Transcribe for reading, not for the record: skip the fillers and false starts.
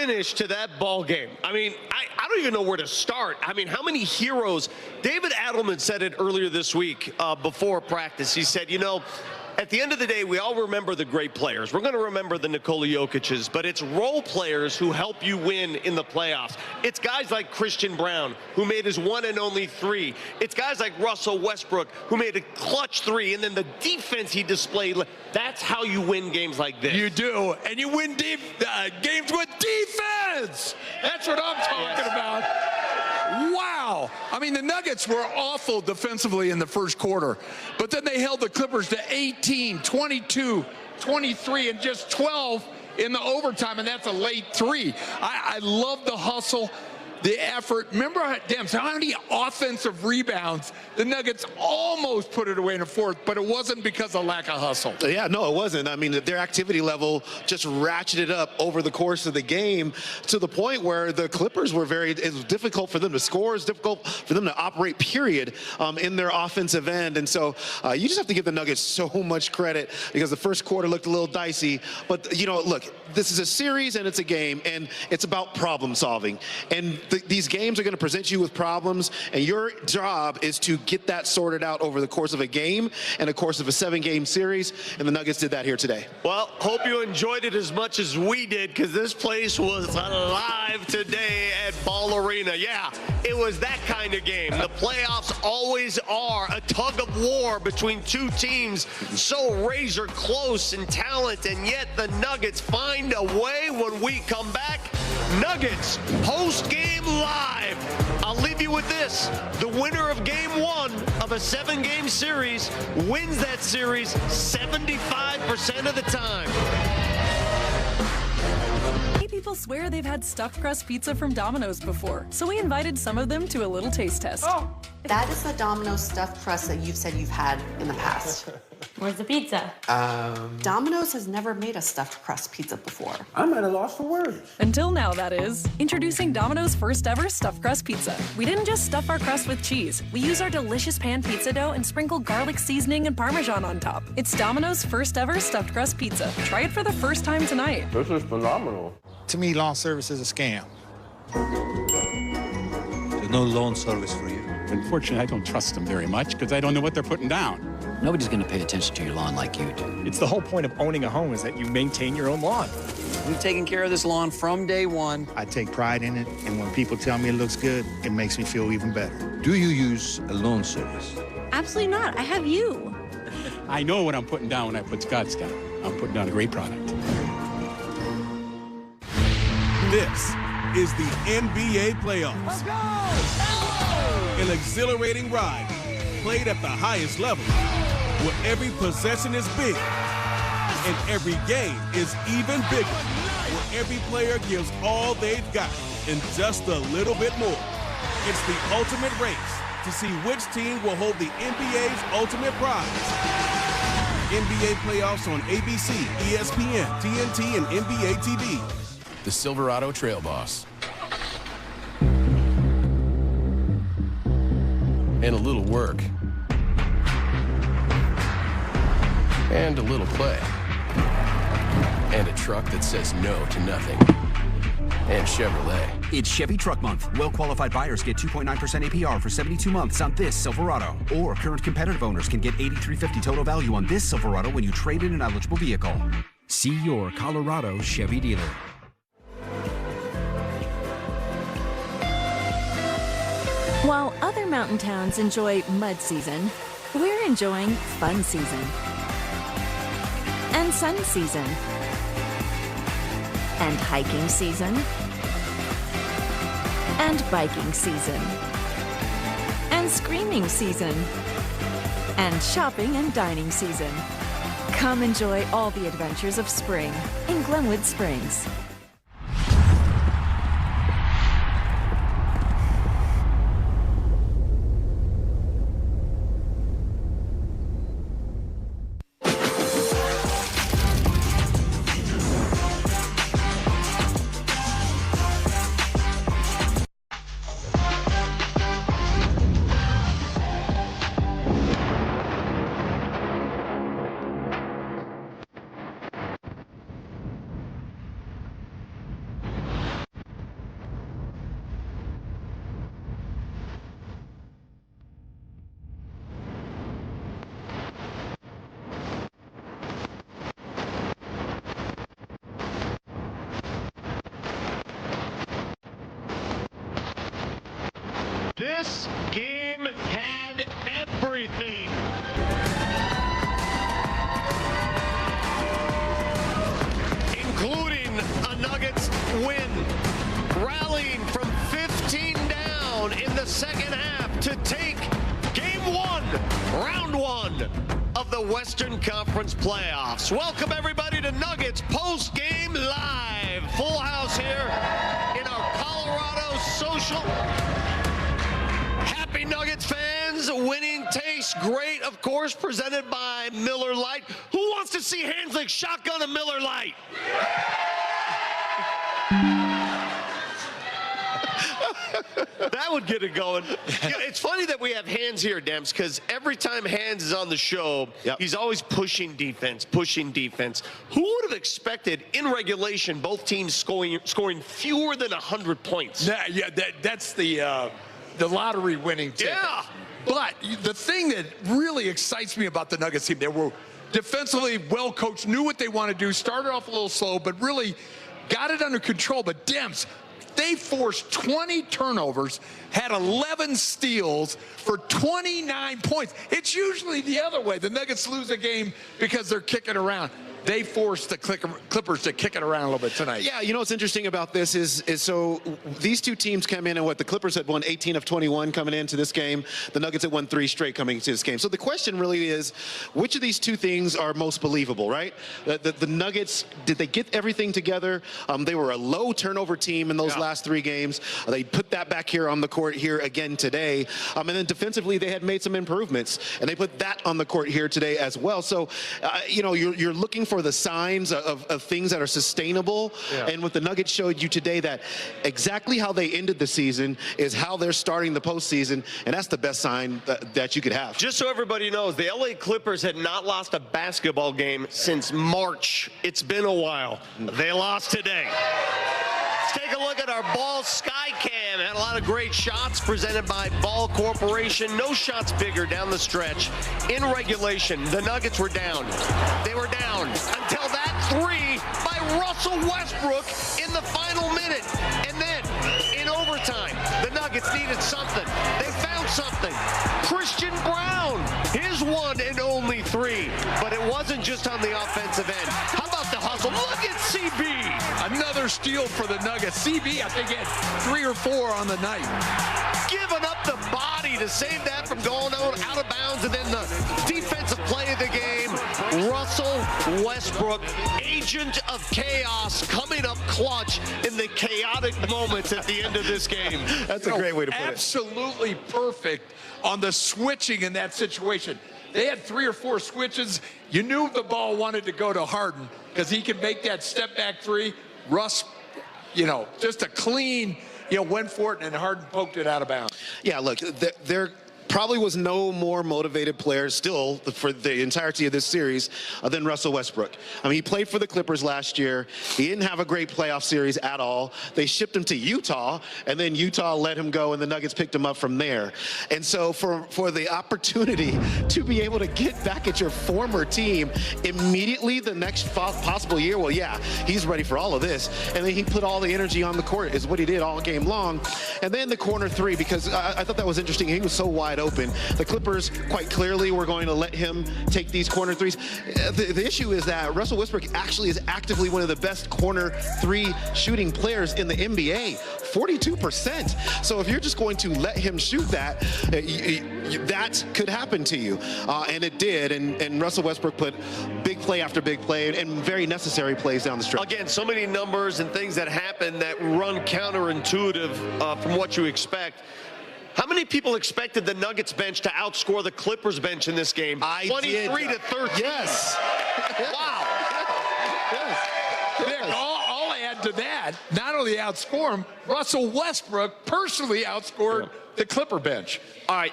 finish to that ball game. I mean, I don't even know where to start. I mean, how many heroes? David Adelman said it earlier this week before practice. He said, you know, at the end of the day, we all remember the great players. We're going to remember the Nikola Jokic's, but it's role players who help you win in the playoffs. It's guys like Christian Brown, who made his one and only three. It's guys like Russell Westbrook, who made a clutch three, and then the defense he displayed. That's how you win games like this. You do, and you win games with defense. That's what I'm talking about. Wow. I mean, the Nuggets were awful defensively in the first quarter, but then they held the Clippers to 18, 22, 23, and just 12 in the overtime, and that's a late three. I love the hustle, the effort. Remember how many offensive rebounds the Nuggets almost put it away in the fourth, but it wasn't because of lack of hustle. Yeah, no, it wasn't. I mean, their activity level just ratcheted up over the course of the game to the point where the Clippers were it was difficult for them to score. It's difficult for them to operate, period, in their offensive end. And so you just have to give the Nuggets so much credit because the first quarter looked a little dicey. But, you know, look, this is a series and it's a game, and it's about problem solving. And these games are going to present you with problems, and your job is to get that sorted out over the course of a game and the course of a 7-game series, and the Nuggets did that here today. Well, hope you enjoyed it as much as we did, because this place was alive today at Ball Arena. Yeah, it was that kind of game. The playoffs always are a tug of war between two teams so razor close in talent, and yet the Nuggets find a way when we come back. Nuggets post-game live. I'll leave you with this. The winner of game 1 of a 7-game series wins that series 75% of the time. People swear they've had stuffed crust pizza from Domino's before, so we invited some of them to a little taste test. Oh, that is the Domino's stuffed crust that you've said you've had in the past. Where's the pizza? Domino's has never made a stuffed crust pizza before. I'm at a loss for words. Until now, that is. Introducing Domino's first ever stuffed crust pizza. We didn't just stuff our crust with cheese. We use our delicious pan pizza dough and sprinkle garlic seasoning and Parmesan on top. It's Domino's first ever stuffed crust pizza. Try it for the first time tonight. This is phenomenal. To me, lawn service is a scam. There's no lawn service for you. Unfortunately, I don't trust them very much because I don't know what they're putting down. Nobody's going to pay attention to your lawn like you do. It's the whole point of owning a home is that you maintain your own lawn. We've taken care of this lawn from day one. I take pride in it, and when people tell me it looks good, it makes me feel even better. Do you use a lawn service? Absolutely not. I have you. I know what I'm putting down when I put Scott's down. I'm putting down a great product. This is the NBA playoffs. Let's go! An exhilarating ride played at the highest level, where every possession is big and every game is even bigger, where every player gives all they've got and just a little bit more. It's the ultimate race to see which team will hold the NBA's ultimate prize. NBA playoffs on ABC, ESPN, TNT, and NBA TV. The Silverado Trail Boss. And a little work. And a little play. And a truck that says no to nothing. And Chevrolet. It's Chevy Truck Month. Well-qualified buyers get 2.9% APR for 72 months on this Silverado. Or current competitive owners can get $8,350 total value on this Silverado when you trade in an eligible vehicle. See your Colorado Chevy dealer. While other mountain towns enjoy mud season, we're enjoying fun season. And sun season. And hiking season. And biking season. And screaming season. And shopping and dining season. Come enjoy all the adventures of spring in Glenwood Springs. This game had everything. Including a Nuggets win. Rallying from 15 down in the second half to take game one, round one of the Western Conference playoffs. Welcome everybody to Nuggets post-game live. Full house here in our Colorado social. Happy Nuggets fans, winning tastes great, of course, presented by Miller Lite. Who wants to see hands like shotgun a Miller Lite? That would get it going. You know, it's funny that we have Hands here, Dems, because every time Hands is on the show, he's always pushing defense, pushing defense. Who would have expected in regulation both teams scoring fewer than 100 points? Yeah, that's the lottery winning ticket. Yeah. But the thing that really excites me about the Nuggets team, they were defensively well coached, knew what they want to do, started off a little slow, but really got it under control. But Dems, they forced 20 turnovers, had 11 steals for 29 points. It's usually the other way. The Nuggets lose a game because they're kicking around. They forced the Clippers to kick it around a little bit tonight. Yeah, you know what's interesting about this is so these two teams come in, and what the Clippers had won 18 of 21 coming into this game. The Nuggets had won 3 straight coming into this game. So the question really is, which of these two things are most believable, right? The Nuggets, did they get everything together? They were a low turnover team in those last 3 games. They put that back here on the court here again today. And then defensively, they had made some improvements, and they put that on the court here today as well. So, you know, you're looking for the signs of things that are sustainable. And what the Nuggets showed you today, that exactly how they ended the season is how they're starting the postseason, and that's the best sign that you could have. Just so everybody knows, the LA Clippers had not lost a basketball game since March. It's been a while. They lost today. Let's take a look at our Ball Sky Cam. Had a lot of great shots presented by Ball Corporation. No shots bigger down the stretch. In regulation, the Nuggets were down. They were down until that 3 by Russell Westbrook in the final minute. And then, in overtime, the Nuggets needed something. They found something. Christian Brown, his one and only 3. But it wasn't just on the offensive end. How about the hustle? Look at CB. Another steal for the Nuggets. CB, I think, had 3 or 4 on the night. Giving up the body to save that from going out of bounds. And then the defensive play of the game, Russell Westbrook, agent of chaos, coming up clutch in the chaotic moments at the end of this game. That's a great way to put it. Absolutely perfect on the switching in that situation. They had 3 or 4 switches. You knew the ball wanted to go to Harden because he could make that step back 3. Russ, you know, just a clean, you know, went for it, and Harden poked it out of bounds. Yeah, look, they're probably was no more motivated player still for the entirety of this series than Russell Westbrook. I mean, he played for the Clippers last year. He didn't have a great playoff series at all. They shipped him to Utah, and then Utah let him go, and the Nuggets picked him up from there. And so for the opportunity to be able to get back at your former team immediately the next possible year, well, yeah, he's ready for all of this. And then he put all the energy on the court is what he did all game long. And then the corner 3, because I thought that was interesting. He was so wide open. The Clippers quite clearly were going to let him take these corner 3s. The issue is that Russell Westbrook actually is actively one of the best corner 3 shooting players in the NBA, 42%. So if you're just going to let him shoot that, that could happen to you. And it did. And Russell Westbrook put big play after big play and very necessary plays down the stretch. Again, so many numbers and things that happen that run counterintuitive from what you expect. How many people expected the Nuggets bench to outscore the Clippers bench in this game? 23 to 13. Yes. Wow. Nick, I'll add to that, not only outscore him, Russell Westbrook personally outscored the Clipper bench. All right.